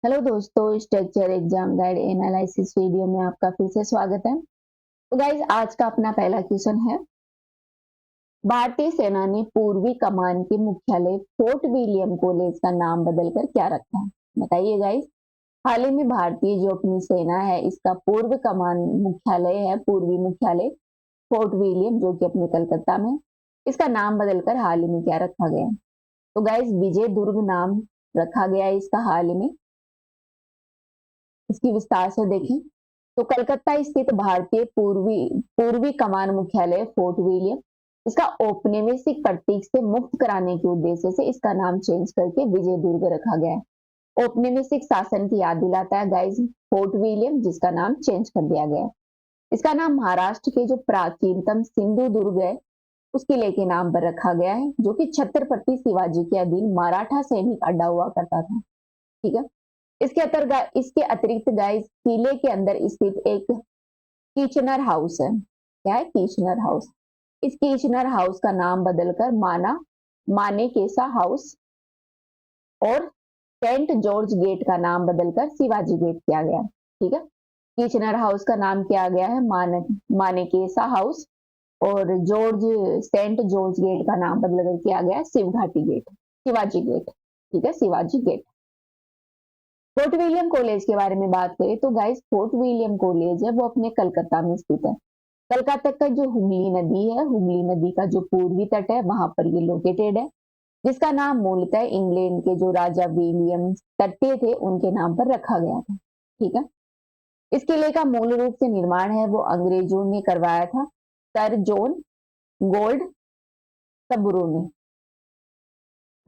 Hello दोस्तों, structure exam guide analysis video में आपका फिर से स्वागत है। तो गाइज आज का अपना पहला क्वेश्चन है, भारतीय सेना ने पूर्वी कमान के मुख्यालय फोर्ट विलियम कॉलेज का नाम बदलकर क्या रखा है? बताइए गाइज। हाल ही में भारतीय जो अपनी सेना है इसका पूर्व कमान मुख्यालय है, पूर्वी मुख्यालय फोर्ट विलियम जो कि अपने कलकत्ता में, इसका नाम बदलकर हाल ही में क्या रखा गया? तो गाइज विजय दुर्ग नाम रखा गया है इसका हाल ही में। इसकी विस्तार से देखें तो कलकत्ता स्थित भारतीय पूर्वी पूर्वी कमान मुख्यालय फोर्ट विलियम, इसका औपनिवेशिक प्रतीक से मुक्त कराने के उद्देश्य से इसका नाम चेंज करके विजय दुर्ग रखा गया है। औपनिवेशिक शासन की याद दिलाता है गाइज फोर्ट विलियम, जिसका नाम चेंज कर दिया गया है। इसका नाम महाराष्ट्र के जो प्राचीनतम सिंधु दुर्ग है उस किले के नाम पर रखा गया है, जो कि छत्रपति शिवाजी के अधीन मराठा सैनिक अड्डा हुआ करता था। ठीक है। इसके अतिरिक्त गाइस किले के अंदर स्थित एक कीचनर हाउस है। क्या है? कीचनर हाउस। इस कीचनर हाउस का नाम बदलकर मानेकेशा हाउस और सेंट जॉर्ज गेट का नाम बदलकर शिवाजी गेट किया गया। ठीक है। कीचनर हाउस का नाम किया गया है मानेकेशा हाउस, और सेंट जॉर्ज गेट का नाम बदलकर किया गया शिव घाटी गेट, शिवाजी गेट। ठीक है, Shivaji gate. Fort William College के बारे में बात करें तो गाइस फोर्ट विलियम कॉलेज है वो अपने कलकत्ता में स्थित है। कलकत्ता का जो हुगली नदी है, हुगली नदी का जो पूर्वी तट है वहां पर ये लोकेटेड है, जिसका नाम मूलतः इंग्लैंड के जो राजा विलियम तटीय थे उनके नाम पर रखा गया था। ठीक है। इस किले का मूल रूप से निर्माण है वो अंग्रेजों ने करवाया था, सर जॉन गोल्ड सबरू ने,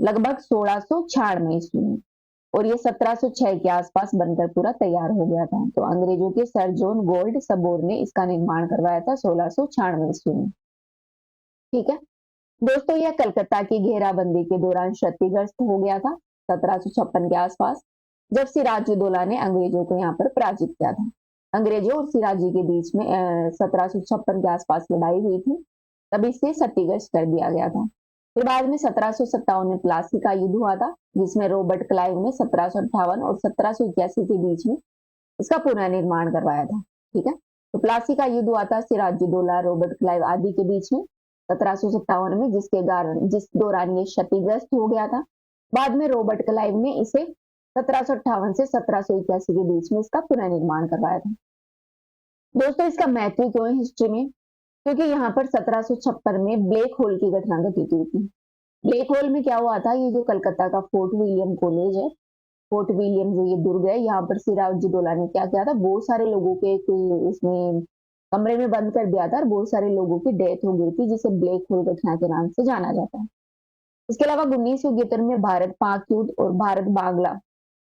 लगभग 1696 ईस्वी में, और ये 1706 के आसपास बनकर पूरा तैयार हो गया था। तो अंग्रेजों के सर जॉन गोल्ड सबोर ने इसका निर्माण करवाया था 1696 ईस्वी में। ठीक है दोस्तों, यह कलकत्ता की घेराबंदी के दौरान क्षतिग्रस्त हो गया था 1756 के आसपास, जब सिराजुद्दौला ने अंग्रेजों को यहाँ पर पराजित किया था। अंग्रेजों और सिराजी के बीच में 1756 के आसपास लड़ाई हुई थी, तब इसे क्षतिग्रस्त कर दिया गया था। फिर बाद में 1757 में प्लासी का युद्ध हुआ था, जिसमें रॉबर्ट क्लाइव ने 1758 और 1781 के बीच में इसका पुनर्निर्माण करवाया था। ठीक है। तो प्लासी का युद्ध हुआ था सिराजुद्दौला रॉबर्ट क्लाइव आदि के बीच में 1757 में, जिस दौरान ये क्षतिग्रस्त हो गया था। बाद में रॉबर्ट क्लाइव ने इसे 1758 से 1781 के बीच में इसका पुनर्निर्माण करवाया था। दोस्तों, इसका महत्व क्यों है हिस्ट्री में? क्योंकि यहाँ पर 1756 में ब्लैक होल की घटना घटित हुई थी। ब्लैक होल में क्या हुआ था, ये जो कलकत्ता का फोर्ट विलियम कॉलेज है, फोर्ट विलियम जो ये दुर्ग है, यहाँ पर सिराजुद्दौला ने क्या किया था, बहुत सारे लोगों के इसमें कमरे में बंद कर दिया था और बहुत सारे लोगों की डेथ हो गई थी, जिसे ब्लैक होल घटना के नाम से जाना जाता है। इसके अलावा 1971 में भारत पाक युद्ध और भारत बांग्ला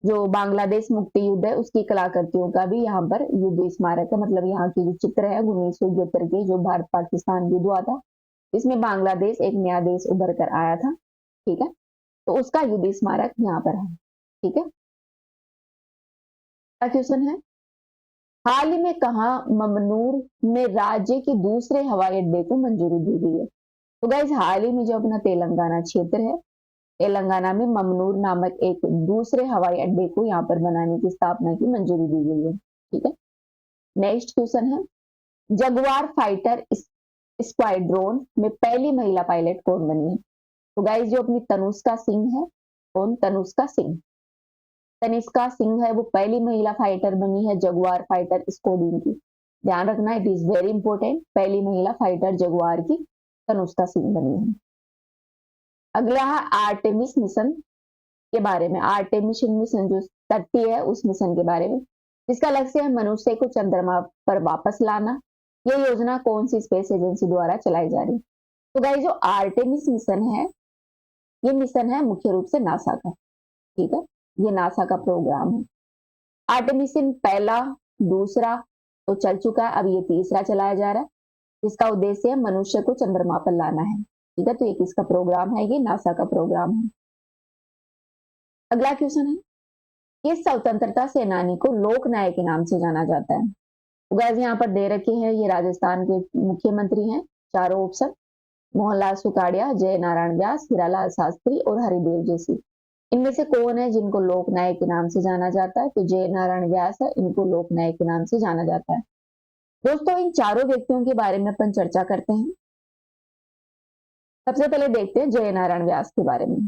जो बांग्लादेश मुक्ति युद्ध है उसकी कलाकृतियों का भी यहाँ पर युद्ध स्मारक है, मतलब यहाँ की जो चित्र है 1971 के जो भारत पाकिस्तान युद्ध हुआ था, इसमें बांग्लादेश एक नया देश उभर कर आया था। ठीक है। तो उसका युद्ध स्मारक यहाँ पर है। ठीक है। क्वेश्चन है, हाल ही में कहा ममनूर में राज्य के दूसरे हवाई अड्डे को मंजूरी दी गई है? तो गाइज हाल ही में जो अपना तेलंगाना क्षेत्र है, तेलंगाना में ममनूर नामक एक दूसरे हवाई अड्डे को यहाँ पर बनाने की स्थापना की मंजूरी दी गई है। ठीक है। नेक्स्ट क्वेश्चन है, जगुआर फाइटर स्क्वाड्रोन में पहली महिला पायलट कौन बनी है? तो गाइज जो अपनी तनुष्का सिंह है, कौन? तनुष्का सिंह। तनिष्का सिंह है वो पहली महिला फाइटर बनी है जगुआर फाइटर स्क्वाड्रोन की। ध्यान रखना, इट इज वेरी इंपॉर्टेंट, पहली महिला फाइटर जगुआर की तनुष्का सिंह बनी है। अगला है आर्टेमिस मिशन के बारे में। आर्टेमिस मिशन जो 30 है उस मिशन के बारे में, जिसका लक्ष्य है मनुष्य को चंद्रमा पर वापस लाना। यह योजना कौन सी स्पेस एजेंसी द्वारा चलाई जा रही है? तो गाइस जो आर्टेमिस मिशन है, ये मिशन है मुख्य रूप से नासा का। ठीक है, ये नासा का प्रोग्राम है। आर्टेमिशन पहला, दूसरा तो चल चुका है, अब ये तीसरा चलाया जा रहा है, जिसका उद्देश्य है मनुष्य को चंद्रमा पर लाना है। ठीक है, तो ये किसका प्रोग्राम है? ये नासा का प्रोग्राम है। अगला क्वेश्चन है, किस स्वतंत्रता सेनानी को लोक नायक के नाम से जाना जाता है? तो गाइस यहाँ पर दे रखे हैं, ये राजस्थान के मुख्यमंत्री हैं, चारों ऑप्शन, मोहनलाल सुखाड़िया, जय नारायण व्यास, हीरालाल शास्त्री और हरिदेव जोशी। इनमें से कौन है जिनको लोक नायक के नाम से जाना जाता है? तो जय नारायण व्यास है, इनको लोक नायक के नाम से जाना जाता है। दोस्तों इन चारों व्यक्तियों के बारे में अपन चर्चा करते हैं। सबसे पहले देखते हैं जय नारायण व्यास के बारे में।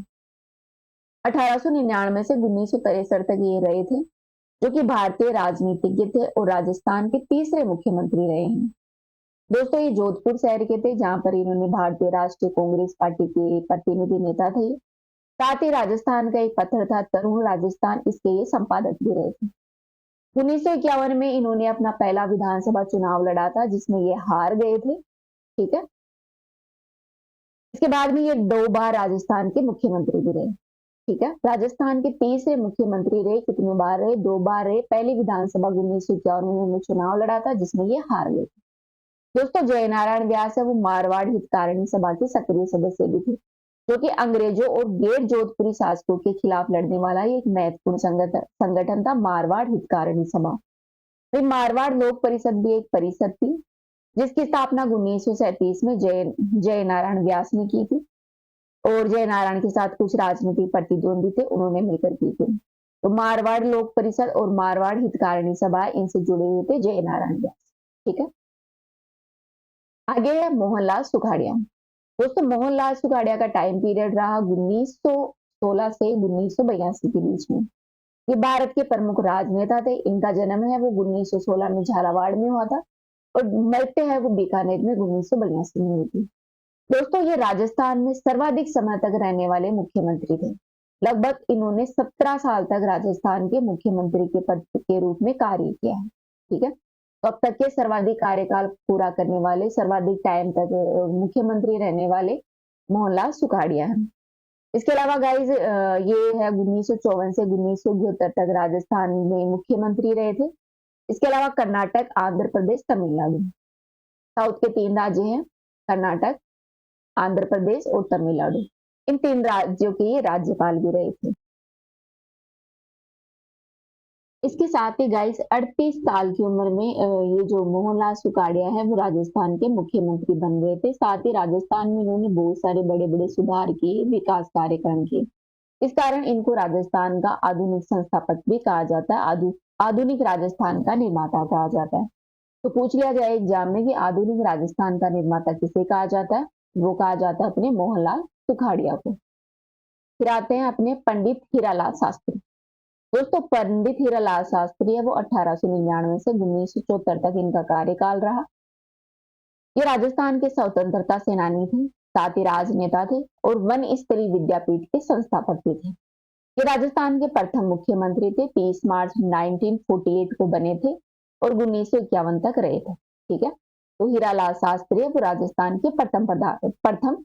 1899 से 1963 तक ये रहे थे, जो कि भारतीय राजनीतिज्ञ थे और राजस्थान के तीसरे मुख्यमंत्री रहे हैं। दोस्तों ये जोधपुर शहर के थे, जहां पर इन्होंने भारतीय राष्ट्रीय कांग्रेस पार्टी के प्रतिनिधि नेता थे। साथ ही राजस्थान का एक पत्र था तरुण राजस्थान, इसके ये संपादक भी रहे थे। 1951 में इन्होंने अपना पहला विधानसभा चुनाव लड़ा था, जिसमें ये हार गए थे। ठीक है। इसके बाद में ये 2 बार राजस्थान के मुख्यमंत्री भी रहे। ठीक है। राजस्थान के तीसरे मुख्यमंत्री रहे। कितनी बार रहे? 2 बार रहे। पहली विधानसभा 1951 में उन्होंने चुनाव लड़ा था, जिसमें ये हार गए थे। दोस्तों जयनारायण व्यास है वो मारवाड़ हितकारिणी सभा के सक्रिय सदस्य भी थे, जो कि अंग्रेजों और गैर जोधपुरी शासकों के खिलाफ लड़ने वाला एक महत्वपूर्ण संगठन था, मारवाड़ हितकारिणी सभा। फिर मारवाड़ लोक परिषद भी एक परिषद थी, जिसकी स्थापना 1937 में जय नारायण व्यास ने की थी, और जय नारायण के साथ कुछ राजनीतिक प्रतिद्वंदी थे, उन्होंने मिलकर की थी। तो मारवाड़ लोक परिषद और मारवाड़ हितकारिणी सभा, इनसे जुड़े हुए थे जय नारायण व्यास। ठीक है। आगे है मोहनलाल सुखाड़िया। दोस्तों मोहनलाल सुखाड़िया का टाइम पीरियड रहा 1916 से 1982 के बीच में। ये भारत के प्रमुख राजनेता थे। इनका जन्म है वो 1916 में झालावाड़ में हुआ था, और मृत्यु है वो बीकानेर में 1982 में हुई थी। दोस्तों ये राजस्थान में सर्वाधिक समय तक रहने वाले मुख्यमंत्री थे। लगभग इन्होंने 17 साल तक राजस्थान के मुख्यमंत्री के पद के रूप में कार्य किया है। ठीक है। तो अब तक के सर्वाधिक कार्यकाल पूरा करने वाले, सर्वाधिक टाइम तक मुख्यमंत्री रहने वाले मोहनलाल सुखाड़िया हैं। इसके अलावा गाइज ये है 1954 से 1972 तक राजस्थान में मुख्यमंत्री रहे थे। इसके अलावा कर्नाटक, आंध्र प्रदेश, तमिलनाडु, साउथ के 3 राज्य हैं, कर्नाटक, आंध्र प्रदेश और तमिलनाडु। इन 3 राज्यों के ये राज्यपाल भी रहे थे। इसके साथ ही गाइस 38 साल की उम्र में ये जो मोहनलाल सुखाड़िया है वो राजस्थान के मुख्यमंत्री बन गए थे। साथ ही राजस्थान में इन्होंने बहुत सारे बड़े-बड़े सुधार किए, विकास कार्यक्रम किए। इस कारण इनको राजस्थान का आधुनिक संस्थापक भी कहा जाता है, आधुनिक राजस्थान का निर्माता कहा जाता है। तो पूछ लिया जाए एग्जाम में कि आधुनिक राजस्थान का निर्माता किसे कहा जाता है? वो कहा जाता है अपने मोहनलाल सुखाड़िया को। फिर आते हैं अपने पंडित हीरालाल शास्त्री। दोस्तों पंडित हीरालाल शास्त्री है वो 1899 से 1974 तक इनका कार्यकाल रहा। ये राजस्थान के स्वतंत्रता सेनानी थे, साथ ही राजनेता थे और वन स्थली विद्यापीठ के संस्थापक भी थे। ये राजस्थान के प्रथम मुख्यमंत्री थे। 30 मार्च 1948 को बने थे और 1951 तक रहे थे। ठीक है। तो हीरालाल शास्त्री वो राजस्थान के प्रथम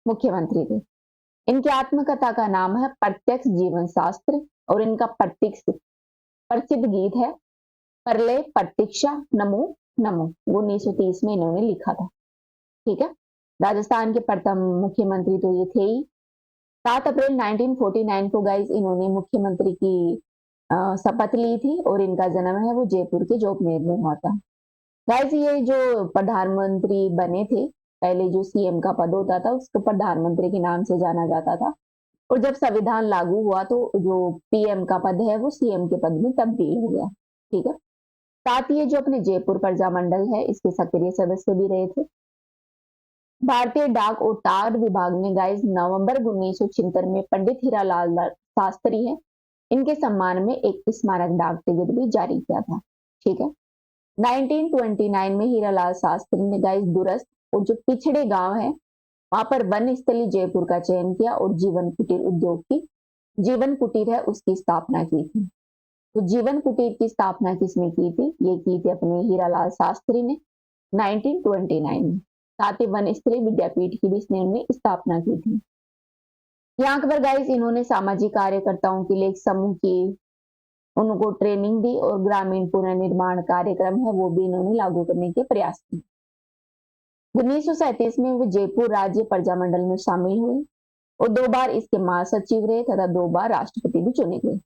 मुख्यमंत्री थे। इनकी आत्मकथा का नाम है प्रत्यक्ष जीवन शास्त्र, और इनका प्रसिद्ध गीत है परले प्रतीक्षा नमो नमो, वो 1930 में इन्होंने लिखा था। ठीक है। राजस्थान के प्रथम मुख्यमंत्री तो ये थे ही। 7 अप्रैल 1949 को गाइस इन्होंने मुख्यमंत्री की शपथ ली थी, और इनका जन्म है वो जयपुर के जोबनेर में हुआ था। गाइस ये जो प्रधानमंत्री बने थे, पहले जो सीएम का पद होता था उसको प्रधानमंत्री के नाम से जाना जाता था, और जब संविधान लागू हुआ तो जो पीएम का पद है वो सीएम के पद में तब्दील हो गया। ठीक है। साथ ही जो अपने जयपुर प्रजा मंडल है इसके सक्रिय सदस्य भी रहे थे। भारतीय डाक और तार विभाग ने गाइस नवंबर 1976 में पंडित हीरालाल शास्त्री है, इनके सम्मान में एक स्मारक डाक टिकट भी जारी किया था। ठीक है। 1929 में हीरालाल शास्त्री ने गाइस दूरस्थ और जो पिछड़े गांव है वहां पर वन स्थली जयपुर का चयन किया, और जीवन कुटीर उद्योग की, जीवन कुटीर है उसकी स्थापना की थी। तो जीवन कुटीर की स्थापना किसने की थी? ये की थी अपने हीरालाल शास्त्री ने 1929 में। साथ ही वन स्थली विद्यापीठ की भी इसने स्थापना की थी। यहाँ पर गाइस इन्होंने सामाजिक कार्यकर्ताओं के लिए एक समूह की, उनको ट्रेनिंग दी, और ग्रामीण पुनर्निर्माण कार्यक्रम है वो भी इन्होंने लागू करने के प्रयास किए। 1937 में वो जयपुर राज्य प्रजामंडल में शामिल हुए और 2 बार इसके महासचिव रहे तथा 2 बार राष्ट्रपति भी चुने गए।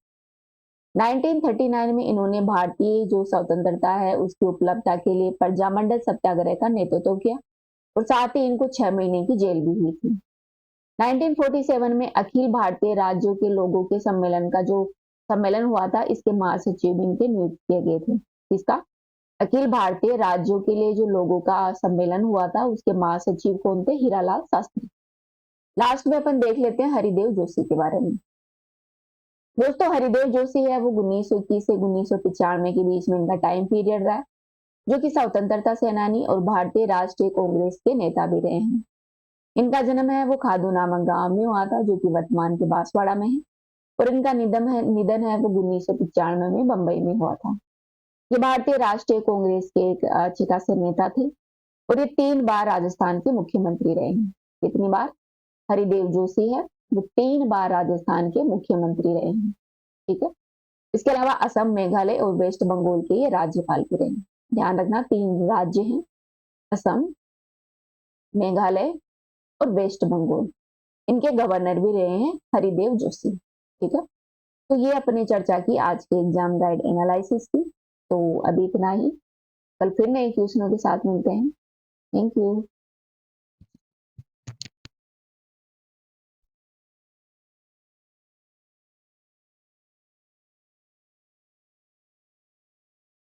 1939 में इन्होंने भारतीय जो स्वतंत्रता है उसकी उपलब्धता के लिए प्रजामंडल सत्याग्रह का नेतृत्व किया, और साथ ही इनको 6 महीने की जेल भी हुई थी। 1947 में अखिल भारतीय राज्यों के लोगों के सम्मेलन का जो सम्मेलन हुआ था, इसके महासचिव इनके नियुक्त किए गए थे। इसका अखिल भारतीय राज्यों के लिए जो लोगों का सम्मेलन हुआ था, उसके महासचिव कौन थे? हीरालाल शास्त्री। लास्ट में अपन देख लेते हैं हरिदेव जोशी के बारे में। दोस्तों, हरिदेव जोशी है वो 1921 से 1995 के बीच में इनका टाइम पीरियड रहा, जो कि स्वतंत्रता सेनानी और भारतीय राष्ट्रीय कांग्रेस के नेता भी रहे हैं। इनका जन्म है वो खादू नामक गांव में हुआ था, जो कि वर्तमान के बांसवाड़ा में है, और इनका निधन है वो 1995 में बंबई में हुआ था। ये भारतीय राष्ट्रीय कांग्रेस के एक अच्छे खासे नेता थे, और ये 3 बार राजस्थान के मुख्यमंत्री रहे हैं। कितनी बार? हरिदेव जोशी है वो 3 बार राजस्थान के मुख्यमंत्री रहे हैं। ठीक है। इसके अलावा असम, मेघालय और वेस्ट बंगाल के ये राज्यपाल भी रहे हैं। ध्यान रखना, 3 राज्य हैं, असम, मेघालय और वेस्ट बंगाल। इनके गवर्नर भी रहे हैं हरिदेव जोशी। ठीक है। तो ये अपनी चर्चा की आज के एग्जाम गाइड एनालिसिस की। तो अभी इतना ही, कल फिर नए क्वेश्चनों के साथ मिलते हैं। Thank you.